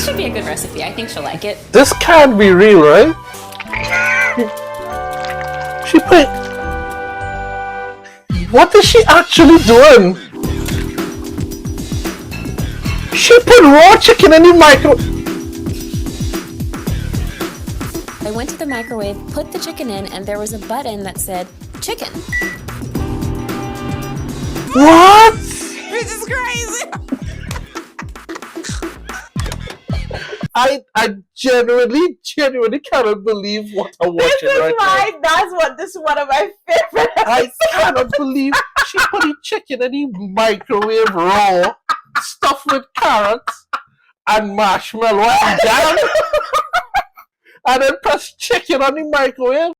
should be a good recipe. I think she'll like it. This can't be real, right? She put. What is she actually doing? She put raw chicken in the microwave. I went to the microwave, put the chicken in, and there was a button that said chicken. What? This is crazy. I genuinely cannot believe what I'm watching right now. This is one of my favorite. I cannot believe she put the chicken in the microwave raw, stuffed with carrots and marshmallow and jam, and then press chicken on the microwave.